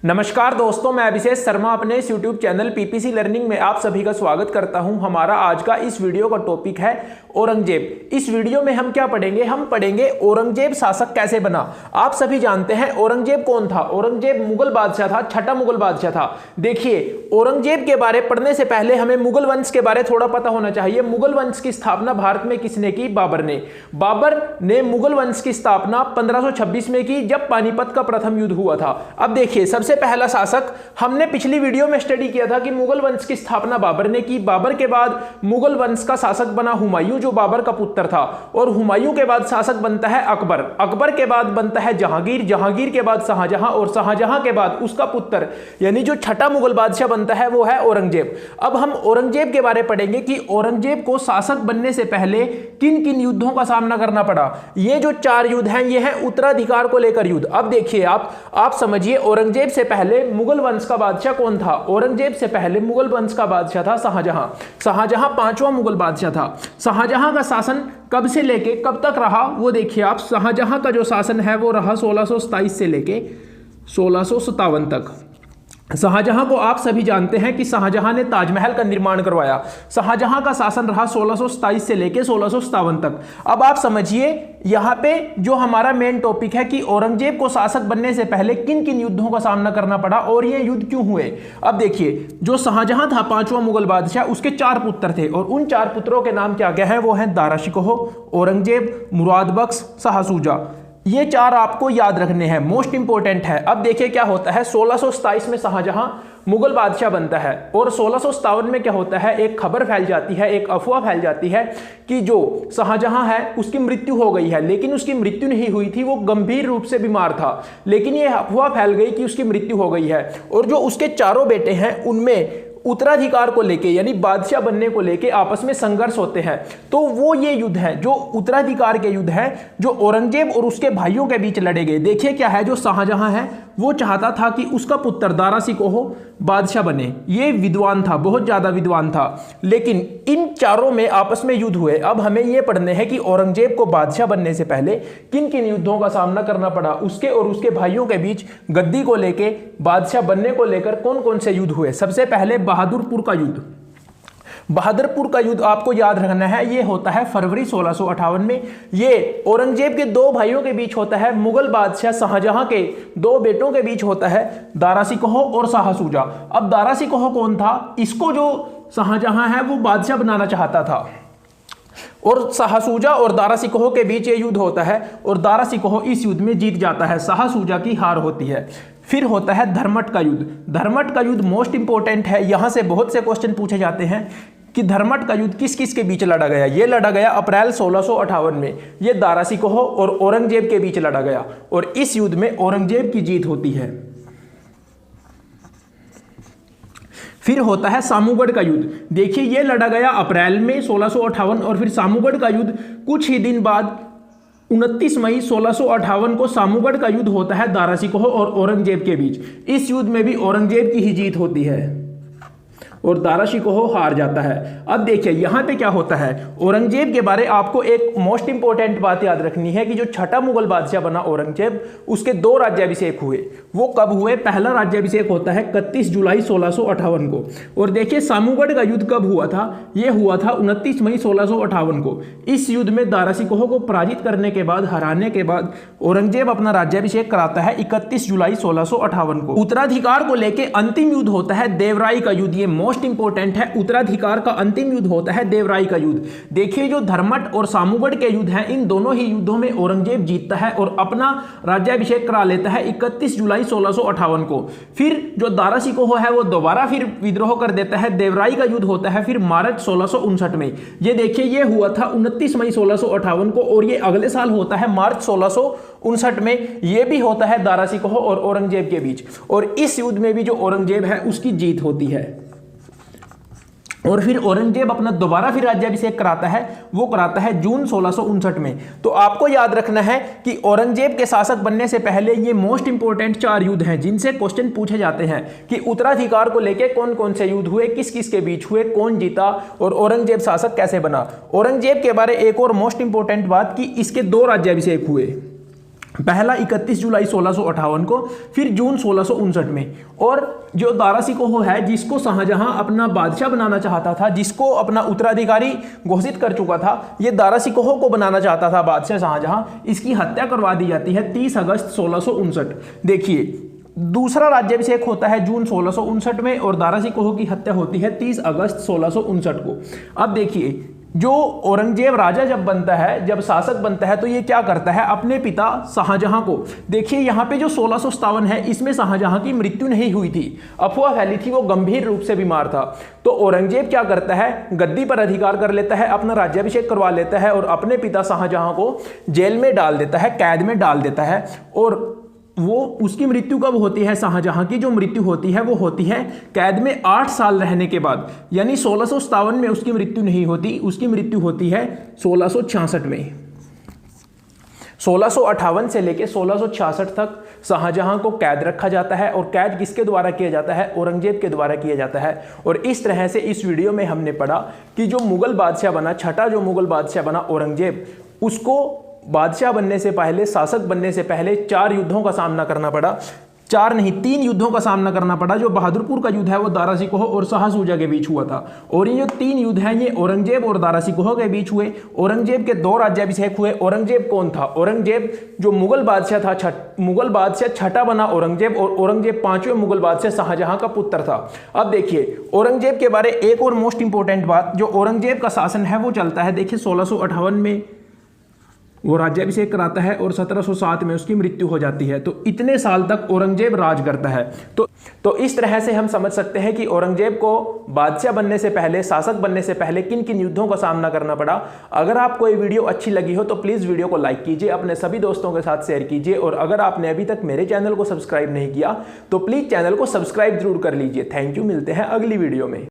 नमस्कार दोस्तों, मैं अभिषेक शर्मा अपने इस YouTube चैनल पीपीसी लर्निंग में आप सभी का स्वागत करता हूं। हमारा आज का इस वीडियो का टॉपिक है औरंगजेब। इस वीडियो में हम क्या पढ़ेंगे? हम पढ़ेंगे औरंगजेब शासक कैसे बना। आप सभी जानते हैं औरंगजेब कौन था। औरंगजेब मुगल बादशाह था, छठा मुगल बादशाह था। देखिए, औरंगजेब के बारे पढ़ने से पहले हमें मुगल वंश के बारे थोड़ा पता होना चाहिए। मुगल वंश की स्थापना भारत में किसने की? बाबर ने। बाबर ने मुगल वंश की स्थापना 1526 में की, जब पानीपत का प्रथम युद्ध हुआ था। अब देखिए, सबसे पहला शासक हमने पिछली वीडियो में स्टडी किया था कि मुगल वंश की स्थापना बाबर ने की। बाबर के बाद मुगल वंश का शासक बना हुमायूं, जो बाबर का पुत्र था। और हुमायूं के बाद शासक बनता है अकबर। अकबर के बाद बनता है जहांगीर। जहांगीर के बाद शाहजहां, और शाहजहां के बाद उसका पुत्र यानी जो छठा मुगल बादशाह बनता है वो है औरंगजेब। अब हम औरंगजेब के बारे पढ़ेंगे कि औरंगजेब को शासक बनने से पहले किन किन युद्धों का सामना करना पड़ा। ये जो 4 युद्ध हैं, ये हैं उत्तराधिकार को लेकर युद्ध। अब देखिए, आप समझिए, औरंगजेब से पहले मुगल वंश का बादशाह कौन था? औरंगजेब से पहले मुगल वंश का बादशाह था शाहजहां। शाहजहां 5वां मुगल बादशाह था। शाहजहां का शासन कब से लेके कब तक रहा वो देखिए आप। शाहजहां का जो शासन है वो रहा 1627 से लेके 1657 तक। शाहजहां को आप सभी जानते हैं कि शाहजहां ने ताजमहल का निर्माण करवाया। शाहजहां का शासन रहा 1627 से लेकर 1657 तक। अब आप समझिए, यहां पे जो हमारा मेन टॉपिक है कि औरंगजेब को शासक बनने से पहले किन किन युद्धों का सामना करना पड़ा और ये युद्ध क्यों हुए। अब देखिए, जो शाहजहां था 5वां मुगल बादशाह, उसके 4 पुत्र थे और उन 4 पुत्रों के नाम क्या क्या हैं? वो हैं दारा शिकोह, औरंगजेब, मुराद बख्श, शाह सूजा। ये 4 आपको याद रखने हैं, मोस्ट इंपोर्टेंट है। अब देखिए क्या होता है, 1627 में शाहजहां मुगल बादशाह बनता है और 1657 में क्या होता है, एक खबर फैल जाती है, एक अफवाह फैल जाती है कि जो शाहजहां है उसकी मृत्यु हो गई है। लेकिन उसकी मृत्यु नहीं हुई थी, वो गंभीर रूप से बीमार था। लेकिन ये अफवाह फैल गई कि उसकी मृत्यु हो गई है। और जो उसके 4 बेटे हैं, उनमें उत्तराधिकार को लेके यानी बादशाह बनने को लेके आपस में संघर्ष होते हैं। तो वो ये युद्ध है जो उत्तराधिकार के युद्ध है, जो औरंगजेब और उसके भाइयों के बीच लड़े गए। देखिए क्या है, जो शाहजहां है वो चाहता था कि उसका पुत्र दारा शिकोह बादशाह बने। ये विद्वान था, बहुत ज्यादा विद्वान था। लेकिन इन 4 में आपस में युद्ध हुए। अब हमें यह पढ़ने हैं कि औरंगजेब को बादशाह बनने से पहले किन किन युद्धों का सामना करना पड़ा। उसके और उसके भाइयों के बीच गद्दी को लेके, बादशाह बनने को लेकर कौन कौन से युद्ध हुए। सबसे पहले बहादुरपुर का युद्ध। बहादुरपुर का युद्ध आपको याद रखना है, ये होता है फरवरी 1658 में। ये औरंगजेब के 2 भाइयों के बीच होता है। मुगल बादशाह शाहजहां के 2 बेटों के बीच होता है, दारा शिकोह और शाह सूजा। अब दारा शिकोह कौन था? इसको जो शाहजहां है वो बादशाह बनाना चाहता था। और शाह सूजा और दारा शिकोह के बीच ये युद्ध होता है और दारा शिकोह इस युद्ध में जीत जाता है, शाह सूजा की हार होती है। फिर होता है धर्मट का युद्ध। धर्मट का युद्ध मोस्ट इंपोर्टेंट है, यहां से बहुत से क्वेश्चन पूछे जाते हैं कि धर्मट का युद्ध किस किस के बीच लड़ा गया। ये लड़ा गया अप्रैल 1658 में। ये दारा शिकोह और औरंगजेब के बीच लड़ा गया और इस युद्ध में औरंगजेब की जीत होती है। फिर होता है सामूगढ़ का युद्ध। देखिए, ये लड़ा गया अप्रैल में 1658 और फिर सामूगढ़ का युद्ध कुछ ही दिन बाद 29 मई 1658 को सामूगढ़ का युद्ध होता है दारा शिकोह और औरंगजेब के बीच। इस युद्ध में भी औरंगजेब की ही जीत होती है और दारा शिकोह हार जाता है। अब देखिए यहां पे क्या होता है, औरंगजेब के बारे आपको एक मोस्ट इंपोर्टेंट बात याद रखनी है कि जो छठा मुगल बादशाह बना औरंगजेब, उसके 2 राज्याभिषेक हुए। वो कब हुए? पहला राज्याभिषेक होता है 31 जुलाई 1658 को। और देखिए सामूगढ़ का युद्ध कब हुआ था? ये हुआ था 29 मई 1658 को। इस युद्ध में दारा शिकोह को पराजित करने के बाद, हराने के बाद औरंगजेब अपना राज्याभिषेक कराता है 31 जुलाई 1658 को। उत्तराधिकार को लेकर अंतिम युद्ध होता है देवराई का युद्ध। ये मोस्ट इंपोर्टेंट है। उत्तराधिकार का अंतिम युद्ध होता है देवराई का युद्ध। देखिए, जो धर्मट और सामूगढ़ के युद्ध हैं, इन दोनों ही युद्धों में औरंगजेब जीतता है और अपना राज्याभिषेक करा लेता है 31 जुलाई 1658 को। फिर जो दारा शिकोह है वो दोबारा फिर विद्रोह कर देता है। देवराई का युद्ध होता है फिर मार्च 1659 में। ये देखिए, ये हुआ था 29 मई 1658 को और ये अगले साल होता है मार्च 1659 में। ये भी होता है दारा शिकोह और औरंगजेब के बीच। और इस युद्ध में भी जो औरंगजेब है उसकी जीत होती है। और फिर औरंगजेब अपना दोबारा फिर राज्याभिषेक कराता है, वो कराता है जून 1659 में। तो आपको याद रखना है कि औरंगजेब के शासक बनने से पहले ये मोस्ट इंपोर्टेंट 4 युद्ध हैं जिनसे क्वेश्चन पूछे जाते हैं कि उत्तराधिकार को लेकर कौन कौन से युद्ध हुए, किस किस के बीच हुए, कौन जीता और औरंगजेब शासक कैसे बना। औरंगजेब के बारे एक और मोस्ट इंपोर्टेंट बात कि इसके 2 राज्याभिषेक हुए। पहला 31 जुलाई 1658 को, फिर जून 1659 में। और जो दारा शिकोह है, जिसको शाहजहां अपना बादशाह बनाना चाहता था, जिसको अपना उत्तराधिकारी घोषित कर चुका था, ये दारा शिकोह को बनाना चाहता था बादशाह शाहजहां, इसकी हत्या करवा दी जाती है 30 अगस्त 1659। देखिए, दूसरा राज्याभिषेक होता है जून 1659 में और दारा शिकोह की हत्या होती है 30 अगस्त 1659 को। अब देखिए, जो औरंगजेब राजा जब बनता है, जब शासक बनता है, तो ये क्या करता है, अपने पिता शाहजहां को, देखिए यहाँ पे जो 1657 है, इसमें शाहजहां की मृत्यु नहीं हुई थी, अफवाह फैली थी, वो गंभीर रूप से बीमार था। तो औरंगजेब क्या करता है, गद्दी पर अधिकार कर लेता है, अपना राज्याभिषेक करवा लेता है और अपने पिता शाहजहां को जेल में डाल देता है, कैद में डाल देता है। और वो उसकी मृत्यु कब होती है, शाहजहां की जो मृत्यु होती है वो होती है कैद में 8 साल रहने के बाद, यानी 1657 में उसकी मृत्यु नहीं होती, उसकी मृत्यु होती है 1666 में। 1658 से लेकर 1666 तक शाहजहां को कैद रखा जाता है। और कैद किसके द्वारा किया जाता है, औरंगजेब के द्वारा किया जाता है। और इस तरह से इस वीडियो में हमने पढ़ा कि जो मुगल बादशाह बना, छठा जो मुगल बादशाह बना औरंगजेब, उसको बादशाह बनने से पहले, शासक बनने से पहले 4 युद्धों का सामना करना पड़ा। 4 नहीं, 3 युद्धों का सामना करना पड़ा। जो बहादुरपुर का युद्ध है वो दारा शिकोह और शाह सूजा के बीच हुआ था। और ये जो 3 युद्ध हैं ये औरंगजेब और दारा शिकोह के बीच हुए। औरंगजेब के 2 राज्याभिषेक हुए। औरंगजेब कौन था, औरंगजेब जो मुगल बादशाह था, मुगल बादशाह छठा बना औरंगजेब, और औरंगजेब 5वें मुगल बादशाह शाहजहां का पुत्र था। अब देखिए, औरंगजेब के बारे एक और मोस्ट इंपॉर्टेंट बात, जो औरंगजेब का शासन है वो चलता है, देखिए 1658 में वो राज्याभिषेक कराता है और 1707 में उसकी मृत्यु हो जाती है। तो इतने साल तक औरंगजेब राज करता है। तो इस तरह से हम समझ सकते हैं कि औरंगजेब को बादशाह बनने से पहले, शासक बनने से पहले किन किन युद्धों का सामना करना पड़ा। अगर आपको ये वीडियो अच्छी लगी हो तो प्लीज़ वीडियो को लाइक कीजिए, अपने सभी दोस्तों के साथ शेयर कीजिए। और अगर आपने अभी तक मेरे चैनल को सब्सक्राइब नहीं किया तो प्लीज़ चैनल को सब्सक्राइब जरूर कर लीजिए। थैंक यू, मिलते हैं अगली वीडियो में।